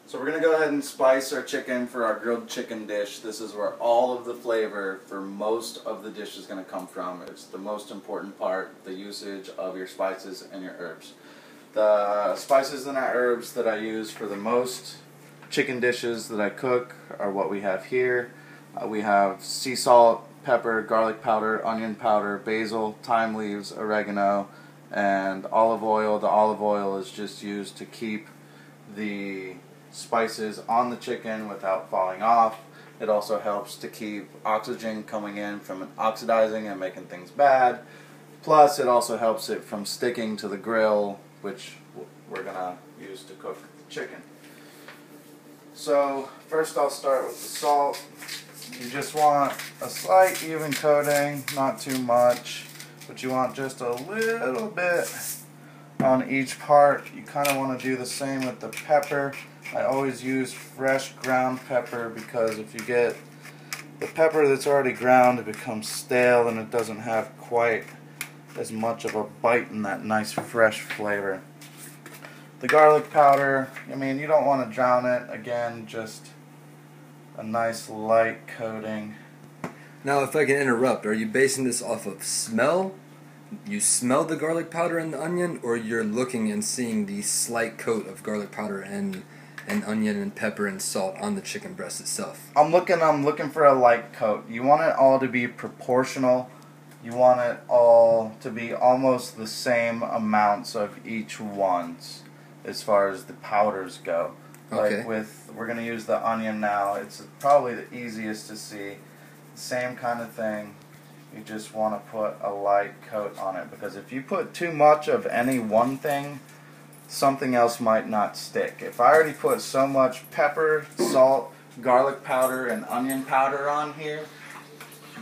So we're going to go ahead and spice our chicken for our grilled chicken dish. This is where all of the flavor for most of the dish is going to come from. It's the most important part, the usage of your spices and your herbs. The spices and our herbs that I use for the most chicken dishes that I cook are what we have here. We have sea salt, pepper, garlic powder, onion powder, basil, thyme leaves, oregano, and olive oil. The olive oil is just used to keep the spices on the chicken without falling off. It also helps to keep oxygen coming in from oxidizing and making things bad. Plus it also helps it from sticking to the grill, which we're going to use to cook the chicken. So first I'll start with the salt. You just want a slight even coating, not too much, but you want just a little bit on each part. You kind of want to do the same with the pepper. I always use fresh ground pepper because if you get the pepper that's already ground, it becomes stale and it doesn't have quite as much of a bite in that nice fresh flavor. The garlic powder, I mean, you don't want to drown it. Again, just a nice light coating. Now, if I can interrupt, are you basing this off of smell? You smell the garlic powder and the onion, or you're looking and seeing the slight coat of garlic powder and onion and pepper and salt on the chicken breast itself? I'm looking for a light coat. You want it all to be proportional. You want it all to be almost the same amounts of each ones as far as the powders go. Okay. Like we're going to use the onion now. It's probably the easiest to see. Same kind of thing. You just want to put a light coat on it, because if you put too much of any one thing, something else might not stick. If I already put so much pepper, salt, garlic powder, and onion powder on here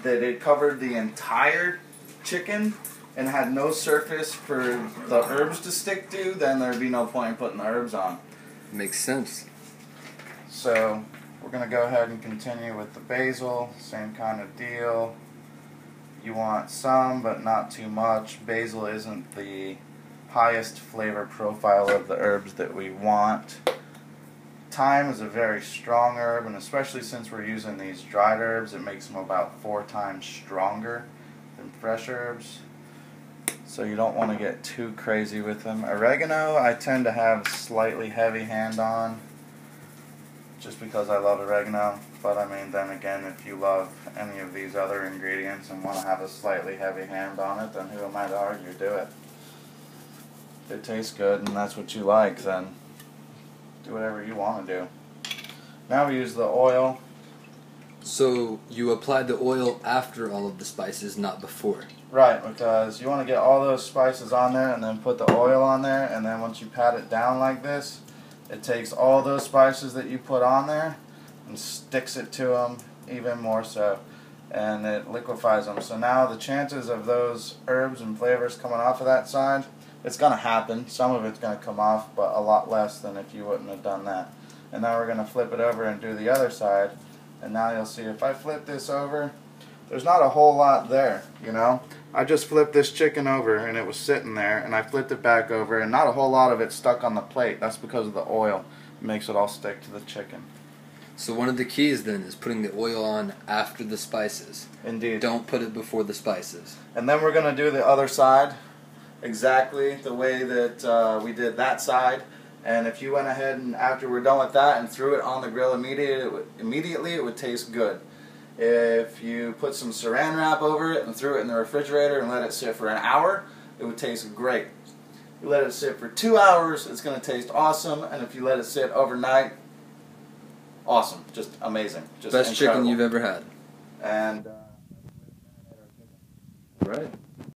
that it covered the entire chicken and had no surface for the herbs to stick to, then there'd be no point in putting the herbs on. Makes sense. So we're going to go ahead and continue with the basil. Same kind of deal. You want some, but not too much. Basil isn't the highest flavor profile of the herbs that we want. Thyme is a very strong herb, and especially since we're using these dried herbs, it makes them about 4 times stronger than fresh herbs. So you don't want to get too crazy with them. Oregano, I tend to have a slightly heavy hand on, just because I love oregano. But I mean, then again, if you love any of these other ingredients and want to have a slightly heavy hand on it, then who am I to argue? Do it. If it tastes good and that's what you like, then do whatever you want to do. Now we use the oil. So you applied the oil after all of the spices, not before? Right, because you want to get all those spices on there and then put the oil on there, and then once you pat it down like this, it takes all those spices that you put on there and sticks it to them even more so, and it liquefies them. So now the chances of those herbs and flavors coming off of that side, it's going to happen. Some of it's going to come off, but a lot less than if you wouldn't have done that. And now we're going to flip it over and do the other side. And now you'll see if I flip this over, there's not a whole lot there, you know. I just flipped this chicken over and it was sitting there, and I flipped it back over and not a whole lot of it stuck on the plate. That's because of the oil. It makes it all stick to the chicken. So one of the keys then is putting the oil on after the spices. Indeed. Don't put it before the spices. And then we're going to do the other side exactly the way that we did that side. And if you went ahead and after we're done with that and threw it on the grill immediately, it would taste good. If you put some saran wrap over it and threw it in the refrigerator and let it sit for an hour, it would taste great. You let it sit for 2 hours, it's going to taste awesome. And if you let it sit overnight, awesome. Just amazing. Just Best incredible. chicken you've ever had. And Right.